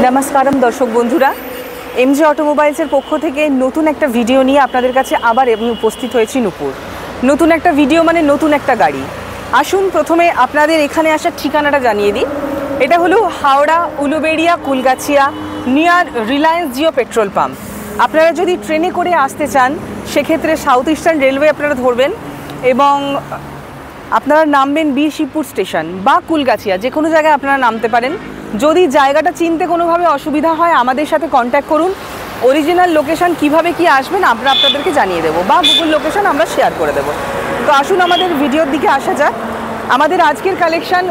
নমস্কারম দর্শক বন্ধুরা, এমজে অটোমোবাইলসের পক্ষ থেকে নতুন একটা ভিডিও নিয়ে আপনাদের কাছে আবার আমি উপস্থিত হয়েছি নূপুর। নতুন একটা ভিডিও মানে নতুন একটা গাড়ি। আসুন প্রথমে আপনাদের এখানে আসার ঠিকানাটা জানিয়ে দিই। এটা হলো Howrah Uluberia Kulgachia near Reliance Jio petrol pump. আপনারা যদি ট্রেনে করে আসতে চান সেক্ষেত্রে সাউথ ইস্টার্ন রেলওয়ে আপনারা ধরবেন এবং আপনারা নামবেন বীর শিবপুর স্টেশন বা কুলগাছিয়া, যে কোনো জায়গায় আপনারা নামতে পারেন। যদি জায়গাটা চিনতে কোনোভাবে অসুবিধা হয় আমাদের সাথে কন্ট্যাক্ট করুন। অরিজিনাল লোকেশান কিভাবে কি আসবেন আমরা আপনাদেরকে জানিয়ে দেবো বা গুগল লোকেশান আমরা শেয়ার করে দেবো। তো আসুন আমাদের ভিডিওর দিকে আসা যাক। আমাদের আজকের কালেকশান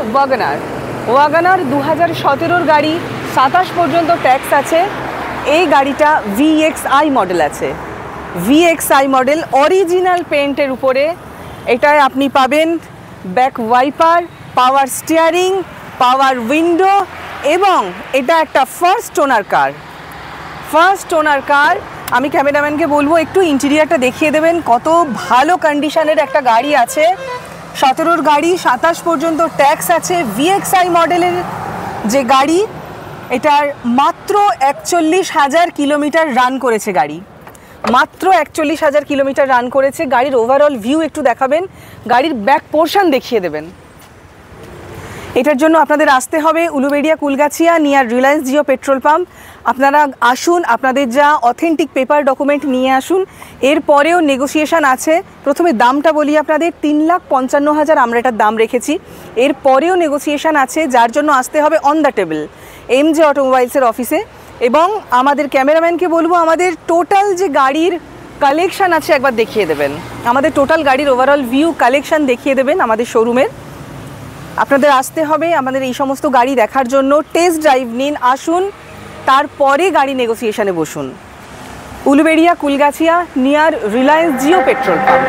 ওয়াগনার 2017 গাড়ি, 27 পর্যন্ত ট্যাক্স আছে। এই গাড়িটা VXI মডেল আছে, VXI মডেল অরিজিনাল পেন্টের উপরে। এটায় আপনি পাবেন ব্যাক ওয়াইপার, পাওয়ার স্টিয়ারিং, পাওয়ার উইন্ডো এবং এটা একটা ফার্স্ট ওনার কার। আমি ক্যামেরাম্যানকে বলবো একটু ইন্টেরিয়ারটা দেখিয়ে দেবেন। কত ভালো কন্ডিশনের একটা গাড়ি আছে। 17 গাড়ি, 27 পর্যন্ত ট্যাক্স আছে। VXI মডেলের যে গাড়ি, এটার মাত্র 41,000 কিলোমিটার রান করেছে গাড়ি, মাত্র 41,000 কিলোমিটার রান করেছে। গাড়ির ওভারঅল ভিউ একটু দেখাবেন, গাড়ির ব্যাক পোর্শন দেখিয়ে দেবেন। এটার জন্য আপনাদের আসতে হবে Uluberia Kulgachia near Reliance Jio petrol pump. আপনারা আসুন, আপনাদের যা অথেন্টিক পেপার ডকুমেন্ট নিয়ে আসুন। এরপরেও নেগোসিয়েশান আছে। প্রথমে দামটা বলি আপনাদের, 3,55,000 আমরা এটার দাম রেখেছি। এরপরেও নেগোসিয়েশান আছে, যার জন্য আসতে হবে অন দ্য টেবিল এমজে অটোমোবাইলসের অফিসে। এবং আমাদের ক্যামেরাম্যানকে বলবো আমাদের টোটাল যে গাড়ির কালেকশান আছে একবার দেখিয়ে দেবেন। আমাদের টোটাল গাড়ির ওভারঅল ভিউ কালেকশান দেখিয়ে দেবেন আমাদের শোরুমের। আপনাদের আসতে হবে আমাদের এই সমস্ত গাড়ি দেখার জন্য। টেস্ট ড্রাইভ নিন, আসুন, তারপরে গাড়ি নেগোসিয়েশনে বসুন। Uluberia Kulgachia near Reliance Jio petrol pump.